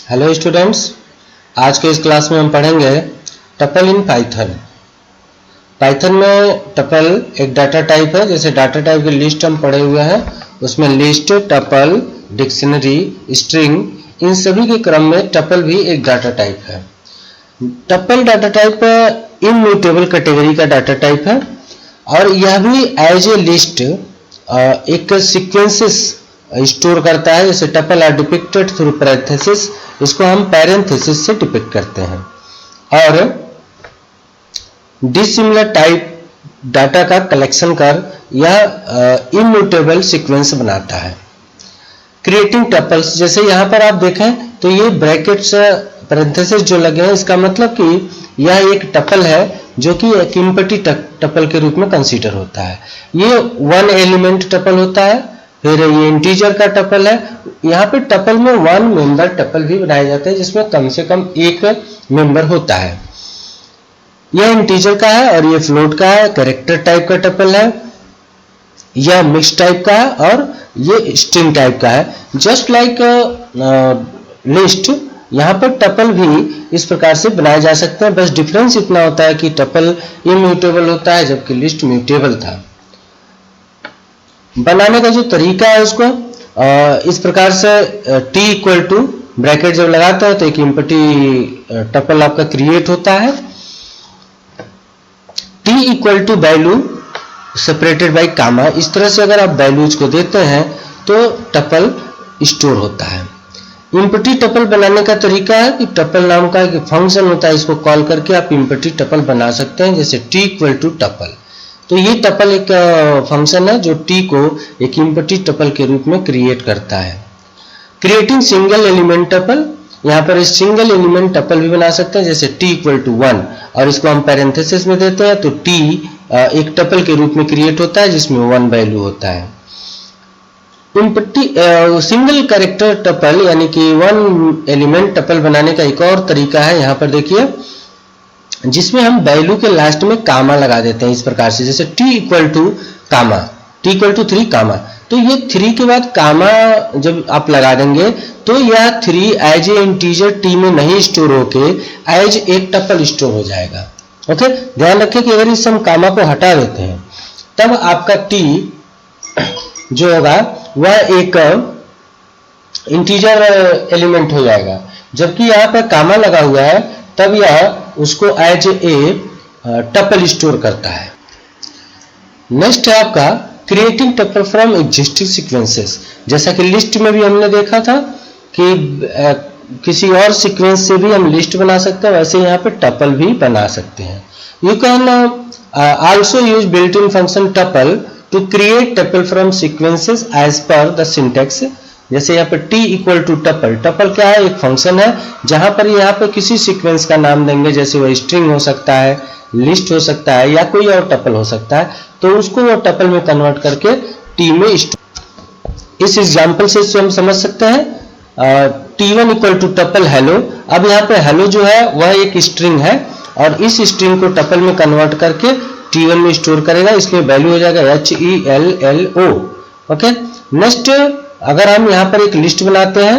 Hello students, आज के इस क्लास में हम पढ़ेंगे टपल इन पाइथन। पाइथन में टपल एक डाटा टाइप है। जैसे डाटा टाइप की लिस्ट हम पढ़े हुए हैं, उसमें लिस्ट, टपल, डिक्शनरी, स्ट्रिंग, इन सभी के क्रम में टपल भी एक डाटा टाइप है। Tuple data type immutable category का डाटा टाइप है और यह भी एज ए लिस्ट एक सीक्वेंसेस स्टोर करता है। जैसे tuple are depicted through parenthesis, इसको हम पैरेंथेसिस से डिपिक्ट करते हैं। और डिसिमिलर टाइप डाटा का कलेक्शन कर यह इम्यूटेबल सीक्वेंस बनाता है। क्रिएटिंग टपल्स, जैसे यहाँ पर आप देखें तो ये ब्रैकेट्स पैरेंथेसिस जो लगे हैं, इसका मतलब कि यह एक टपल है जो कि एक एम्प्टी टपल के रूप में कंसीडर होता है। ये वन एलिमेंट टपल होता है, फिर ये इंटीजर का टपल है। यहाँ पे टपल में वन मेंबर टपल भी बनाया जाता है जिसमें कम से कम एक मेंबर होता है। यह इंटीजर का है और ये फ्लोट का है। कैरेक्टर टाइप का टपल है, यह मिक्स टाइप का है और ये स्ट्रिंग टाइप का है। जस्ट लाइक लिस्ट, यहाँ पर टपल भी इस प्रकार से बनाए जा सकते हैं। बस डिफरेंस इतना होता है कि टपल इम्यूटेबल होता है जबकि लिस्ट म्यूटेबल था। बनाने का जो तरीका है उसको इस प्रकार से t इक्वल टू ब्रैकेट जब लगाता है तो एक एम्प्टी टपल आपका क्रिएट होता है। t equal to value separated by comma, इस तरह से अगर आप वैल्यूज को देते हैं तो टपल स्टोर होता है। एम्प्टी टपल बनाने का तरीका है कि टपल नाम का एक फंक्शन होता है, इसको कॉल करके आप एम्प्टी टपल बना सकते हैं। जैसे t इक्वल टू टपल, तो ये टपल एक फंक्शन है जो t को एक एम्प्टी टपल के रूप में क्रिएट करता है। क्रिएटिंग सिंगल एलिमेंट टपल, यहाँ पर इस सिंगल एलिमेंट टपल भी बना सकते हैं। जैसे t इक्वल टू 1 और इसको हम पैरेंथेसिस में देते हैं तो t एक टपल के रूप में क्रिएट होता है जिसमें 1 वैल्यू होता है। सिंगल कैरेक्टर टपल यानी कि वन एलिमेंट टपल बनाने का एक और तरीका है, यहाँ पर देखिए, जिसमें हम वैल्यू के लास्ट में कामा लगा देते हैं इस प्रकार से। जैसे t equal to comma, t equal to 3 comma, तो ये 3 के बाद कामा जब आप लगा देंगे तो यह 3 एज ए इंटीजर t में नहीं स्टोर होके एज एक टपल स्टोर हो जाएगा। ओके, ध्यान रखें कि अगर इस हम कामा को हटा देते हैं तब आपका t जो होगा वह एक इंटीजर एलिमेंट हो जाएगा, जबकि यहाँ पर कामा लगा हुआ है तब यह उसको एज ए टपल स्टोर करता है। नेक्स्ट है आपका creating tuple from existing sequences. जैसा कि लिस्ट में भी हमने देखा था कि किसी और सीक्वेंस से भी हम लिस्ट बना सकते हैं, वैसे यहाँ पे टपल भी बना सकते हैं। You can also use built in function tuple to create tuple from sequences as per the syntax. जैसे यहाँ पे t equal to tuple, tuple क्या है, एक फंक्शन है जहां पर यहाँ पे किसी सीक्वेंस का नाम देंगे, जैसे वह स्ट्रिंग हो सकता है, लिस्ट हो सकता है या कोई और टपल हो सकता है, तो उसको वो टपल में कन्वर्ट करके t में स्टोर। इस एग्जांपल से हम समझ सकते हैं t1 equal to tuple hello. अब यहाँ पे हेलो जो है वह एक स्ट्रिंग है और इस स्ट्रिंग को टपल में कन्वर्ट करके t1 में स्टोर करेगा, इसलिए वैल्यू हो जाएगा HELLO। ओके, नेक्स्ट अगर हम यहाँ पर एक लिस्ट बनाते हैं,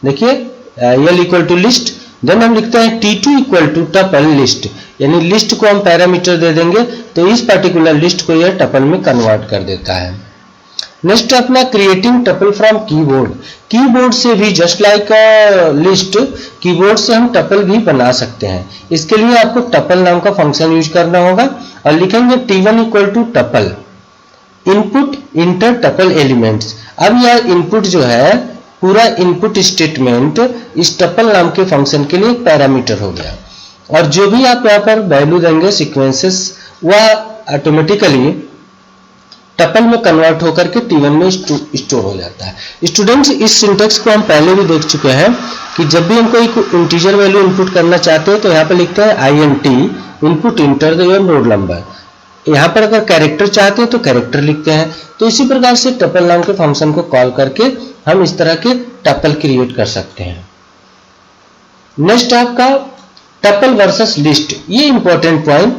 देखिए L equal to list, then हम लिखते हैं T2 equal to tuple list, यानी लिस्ट को हम पैरामीटर दे देंगे तो इस पर्टिकुलर लिस्ट को यह टपल में कन्वर्ट कर देता है। नेक्स्ट अपना creating tuple from keyboard. Keyboard से भी जस्ट लाइक लिस्ट, कीबोर्ड से हम टपल भी बना सकते हैं। इसके लिए आपको टपल नाम का फंक्शन यूज करना होगा और लिखेंगे T1 equal to tuple input enter tuple elements. अब यह इनपुट जो है पूरा इनपुट स्टेटमेंट इस टपल नाम के फंक्शन के लिए एक पैरामीटर हो गया और जो भी आप यहाँ पर वैल्यू देंगे सीक्वेंसेस, वह ऑटोमेटिकली टपल में कन्वर्ट होकर के T1 में स्टोर हो जाता है। स्टूडेंट्स, इस सिंटैक्स को हम पहले भी देख चुके हैं कि जब भी हम कोई इंटीजर वैल्यू इनपुट करना चाहते हैं तो यहाँ पर लिखते हैं INT input enter the your roll number. यहाँ पर अगर कैरेक्टर चाहते हैं तो कैरेक्टर लिखते हैं। तो इसी प्रकार से टपल नाम के फंक्शन को कॉल करके हम इस तरह के टपल क्रिएट कर सकते हैं। नेक्स्ट आपका टपल वर्सेस लिस्ट, ये इंपॉर्टेंट पॉइंट,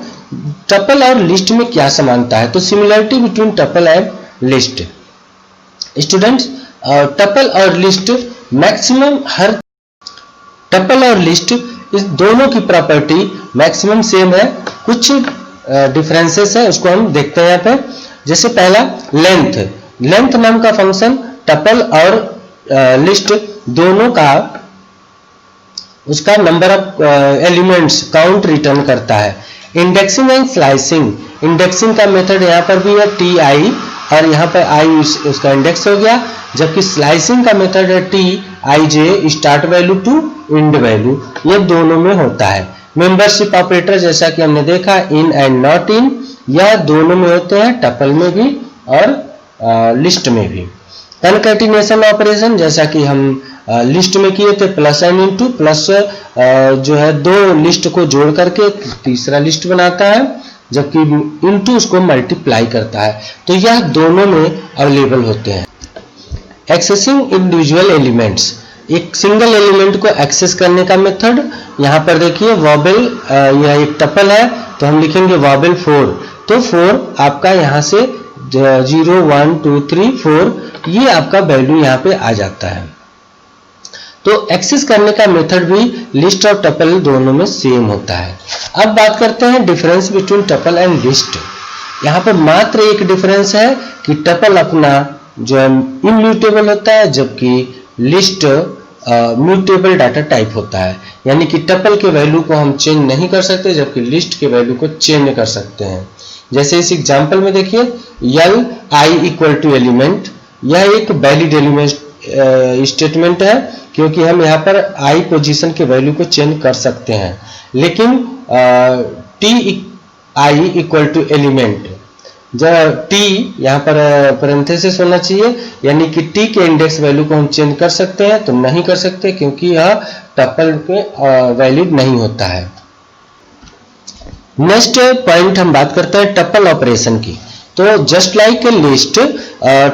टपल और लिस्ट में क्या समानता है। तो similarity between tuple and list. Students, tuple और लिस्ट मैक्सिमम हर टपल और लिस्ट इस दोनों की प्रॉपर्टी मैक्सिमम सेम है, कुछ डिफरेंसेस है, उसको हम देखते हैं यहाँ पे। जैसे पहला लेंथ नाम का फंक्शन टपल और लिस्ट दोनों का उसका number of elements count return करता है। इंडेक्सिंग एंड स्लाइसिंग, इंडेक्सिंग का मेथड यहाँ पर भी है टी आई, और यहाँ पर आई उसका इंडेक्स हो गया, जबकि स्लाइसिंग का मेथड है T I J start value to end value, ये दोनों में होता है। मेंबरशिप ऑपरेटर जैसा कि हमने देखा इन एंड नॉट इन, यह दोनों में होते हैं, टपल में भी और लिस्ट में भी। कनकैटिनेशन ऑपरेशन जैसा कि हम लिस्ट में किए थे, प्लस एंड इनटू, प्लस जो है दो लिस्ट को जोड़ करके तीसरा लिस्ट बनाता है, जबकि इनटू उसको मल्टीप्लाई करता है। तो यह दोनों में अवेलेबल होते हैं। एक्सेसिंग इंडिविजुअल एलिमेंट्स, एक सिंगल एलिमेंट को एक्सेस करने का मेथड, यहाँ पर देखिए वॉबल, यह एक टपल है तो हम लिखेंगे वॉबल 4, तो 4 आपका यहाँ से 0 1 2 3 4 ये आपका वैल्यू यहाँ पे आ जाता है। तो एक्सेस करने का मेथड भी लिस्ट और टपल दोनों में सेम होता है। अब बात करते हैं difference between tuple and list. यहाँ पर मात्र एक डिफरेंस है कि टपल अपना जो है इम्यूटेबल होता है, जबकि लिस्ट म्यूटेबल डाटा टाइप होता है, यानी कि टपल के वैल्यू को हम चेंज नहीं कर सकते, जबकि लिस्ट के वैल्यू को चेंज कर सकते हैं। जैसे इस एग्जांपल में देखिए यल आई इक्वल टू एलिमेंट, यह एक वैलिड एलिमेंट स्टेटमेंट है, क्योंकि हम यहाँ पर आई पोजीशन के वैल्यू को चेंज कर सकते हैं। लेकिन T I equal to element, जब टी यहाँ पर पैरेंथेसिस होना चाहिए, यानी कि टी के इंडेक्स वैल्यू को हम चेंज कर सकते हैं, तो नहीं कर सकते क्योंकि यह टपल के वैलिड नहीं होता है। नेक्स्ट पॉइंट हम बात करते हैं टपल ऑपरेशन की। तो just like a list,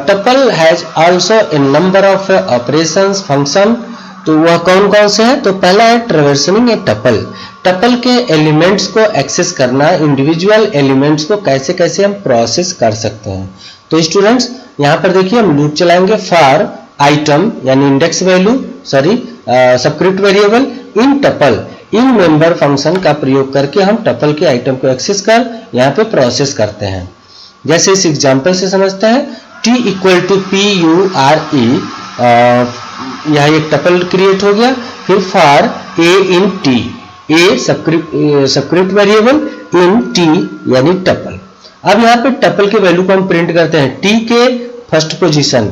tuple has also a number of operations function. तो वह कौन कौन से हैं? तो पहला है ट्रैवर्सिंग ए टपल, टपल के एलिमेंट्स को एक्सेस करना, इंडिविजुअल एलिमेंट्स को कैसे कैसे हम प्रोसेस कर सकते हैं। तो स्टूडेंट्स यहाँ पर देखिए हम लूप चलाएंगे फॉर आइटम यानी इंडेक्स वैल्यू सबस्क्रिप्ट वेरिएबल इन टपल, इन मेंबर फंक्शन का प्रयोग करके हम टपल के आइटम को एक्सेस कर यहाँ पे प्रोसेस करते हैं। जैसे इस एग्जांपल से समझते हैं, t equal to P U R E, यह एक टपल क्रिएट हो गया। फिर फॉर a इन t, a subscript variable in t यानी टपल। अब यहाँ पे टपल के वैल्यू को हम प्रिंट करते हैं t के फर्स्ट पोजीशन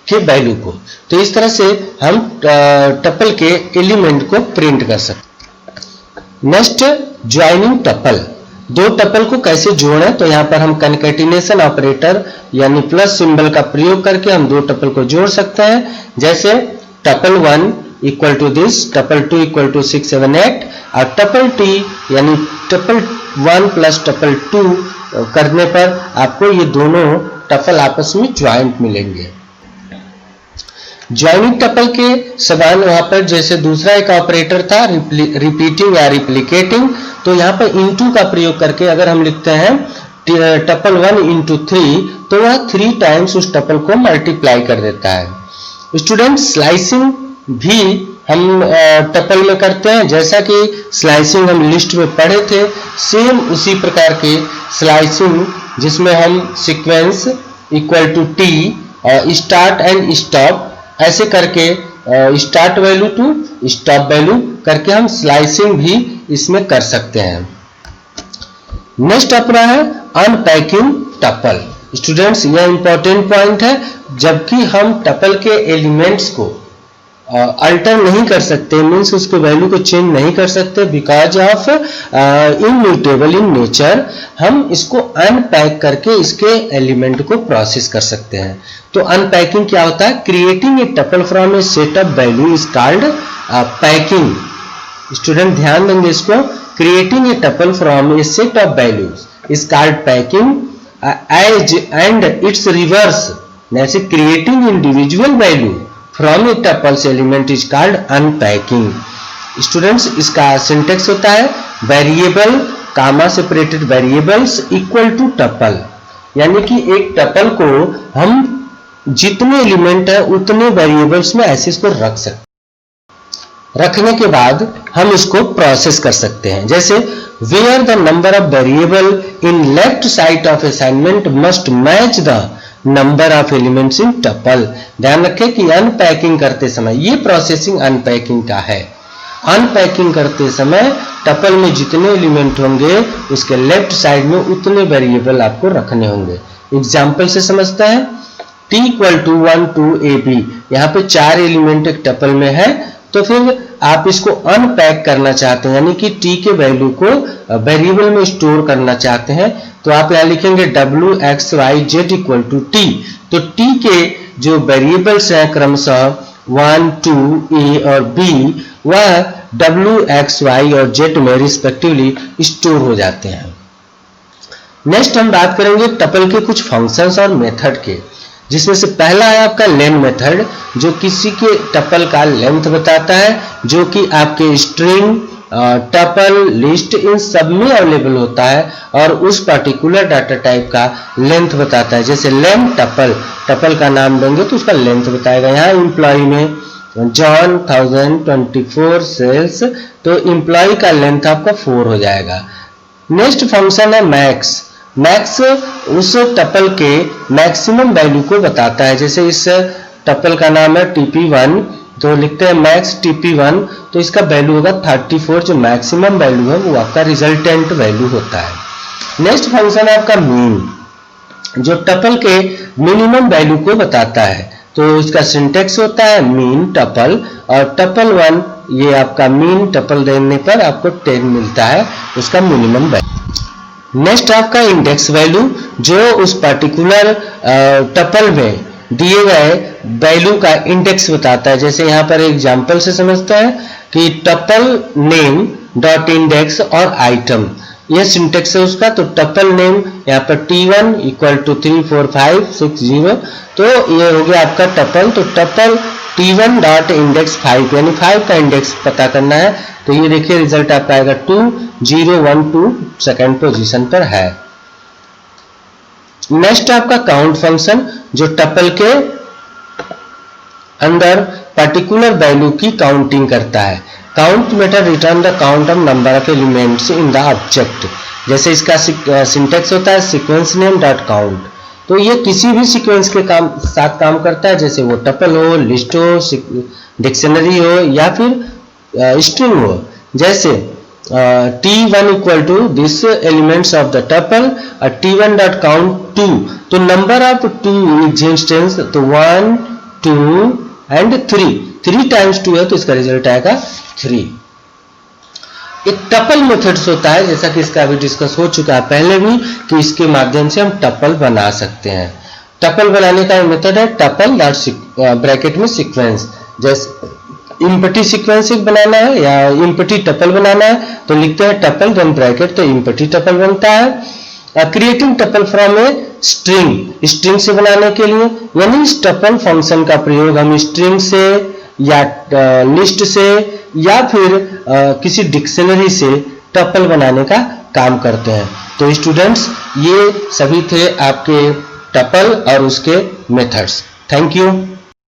के वैल्यू को। तो इस तरह से हम टपल के एलिमेंट को प्रिंट कर सकते। नेक्स्ट ज्वाइनिंग टपल, दो टपल को कैसे जोड़ें? तो यहाँ पर हम कनकैटिनेशन ऑपरेटर यानी प्लस सिंबल का प्रयोग करके हम दो टपल को जोड़ सकते हैं। जैसे tuple 1 equal to this, tuple 2 equal to 6 7 8, और टपल t यानी टपल 1 प्लस टपल 2 करने पर आपको ये दोनों टपल आपस में ज्वाइंट मिलेंगे। ज्वाइनिंग टपल के समान वहां पर जैसे दूसरा एक ऑपरेटर था रिपीटिंग या रिप्लिकेटिंग, तो यहाँ पर इनटू का प्रयोग करके अगर हम लिखते हैं टपल 1 इंटू 3, तो वह 3 टाइम्स उस टपल को मल्टीप्लाई कर देता है। स्टूडेंट स्लाइसिंग भी हम टपल में करते हैं, जैसा कि स्लाइसिंग हम लिस्ट में पढ़े थे, सेम उसी प्रकार के स्लाइसिंग जिसमें हम सीक्वेंस इक्वल टू टी और स्टार्ट एंड स्टॉप ऐसे करके start value to stop value करके हम स्लाइसिंग भी इसमें कर सकते हैं। नेक्स्ट अपना है अनपैकिंग टपल। स्टूडेंट्स यह इंपॉर्टेंट पॉइंट है, जबकि हम टपल के एलिमेंट्स को अल्टर नहीं कर सकते, मीन्स उसके वैल्यू को चेंज नहीं कर सकते because of immutable in nature, हम इसको अनपैक करके इसके एलिमेंट को प्रोसेस कर सकते हैं। तो अनपैकिंग क्या होता है? Creating a tuple from a set of value is called packing. Student ध्यान देंगे इसको, creating a tuple from a set of values is called packing as and its reverse, जैसे creating individual value from a tuples element is called unpacking. Students इसका syntax होता है variable comma separated variables equal to tuple, यानी कि एक tuple को हम जितने एलिमेंट है उतने वेरिएबल्स में ऐसे इसको रख सकते। रखने के बाद हम इसको प्रोसेस कर सकते हैं। जैसे where the number of variable in left side of assignment must match the number of elements in tuple. ध्यान रखें कि अनपैकिंग करते समय, ये प्रोसेसिंग अनपैकिंग का है। अनपैकिंग करते समय टपल में जितने एलिमेंट होंगे उसके लेफ्ट साइड में उतने वेरिएबल आपको रखने होंगे। एग्जाम्पल से समझते हैं। t इक्वल टू 1 2 ab, यहाँ पे 4 एलिमेंट एक टपल में है, तो फिर आप इसको अनपैक करना चाहते हैं, यानी कि t के वैल्यू को वेरिएबल में स्टोर करना चाहते हैं, तो आप यहाँ लिखेंगे w x y z equal to t। तो t के जो वेरिएबल्स हैं क्रमशः 1 2 a और b, वह w x y और z में रिस्पेक्टिवली स्टोर हो जाते हैं। नेक्स्ट हम बात करेंगे टपल के कुछ फंक्शंस और मेथड के, जिसमें से पहला है आपका लेन मेथड, जो किसी के टपल का लेंथ बताता है, जो कि आपके स्ट्रिंग, टपल, लिस्ट इन सब में अवेलेबल होता है और उस पर्टिकुलर डाटा टाइप का लेंथ बताता है। जैसे लेन टपल, टपल का नाम देंगे तो उसका लेंथ बताएगा। यहाँ एम्प्लॉय में जॉन 1024 सेल्स, तो एम्प्लॉय का लेंथ आपका 4 हो जाएगा। नेक्स्ट फंक्शन है मैक्स। मैक्स उस टपल के मैक्सिमम वैल्यू को बताता है। जैसे इस टपल का नाम है tp1, तो लिखते हैं मैक्स tp1, तो इसका वैल्यू होगा 34। जो मैक्सिमम वैल्यू है वो आपका रिजल्टेंट वैल्यू होता है। नेक्स्ट फंक्शन है आपका मीन, जो टपल के मिनिमम वैल्यू को बताता है। तो इसका सिंटेक्स होता है मीन टपल, और टपल 1 ये आपका मीन टपल देने पर आपको 10 मिलता है, उसका मिनिमम वैल्यू। नेक्स्ट आपका इंडेक्स वैल्यू, जो उस पर्टिकुलर टपल में दिए गए वैल्यू का इंडेक्स बताता है। जैसे यहाँ पर एग्जांपल से समझते हैं कि टपल नेम डॉट इंडेक्स और आइटम, यह सिंटेक्स है उसका। तो टपल नेम यहाँ पर t1 इक्वल टू 34560, तो ये हो गया आपका टपल। तो टपल t1 डॉट इंडेक्स 5, यानी 5 का इंडेक्स पता करना है। तो ये देखिए रिजल्ट आपका आएगा 2012, सेकेंड पोजीशन पर है। नेक्स्ट आपका काउंट फंक्शन, जो टपल के अंदर पर्टिकुलर वैल्यू की काउंटिंग करता है। Count method return the count of number of elements in the object. जैसे इसका सिंटेक्स होता है सीक्वेंस नेम डॉट काउंट, तो ये किसी भी सीक्वेंस के साथ काम करता है, जैसे वो टपल हो, लिस्ट हो, डिक्शनरी हो या फिर स्ट्रिंग हो। जैसे t1 equal to this elements of the tuple, t1 dot count 2, तो नंबर ऑफ 2 एग्जिस्टेंस, तो 1 2 एंड 3 टाइम्स 2 है, तो इसका रिजल्ट आएगा 3। एक टपल मेथड्स होता है, जैसा कि इसका अभी डिस्कस हो चुका है पहले भी, कि इसके माध्यम से हम टपल बना सकते हैं। टपल बनाने का मेथड है टपल डॉट ब्रैकेट में सीक्वेंस। जैसे इम्पटी सीक्वेंस बनाना है या इम्पटी टपल बनाना है, तो लिखते हैं टपल देन ब्रैकेट, तो इम्पटी टपल बनता है। Creating tuple from a string, string से बनाने के लिए, यानी इस टपल फंक्शन का प्रयोग हम स्ट्रिंग से या लिस्ट से या फिर किसी डिक्शनरी से टपल बनाने का काम करते हैं। तो स्टूडेंट्स, ये सभी थे आपके टपल और उसके मेथड्स। Thank you.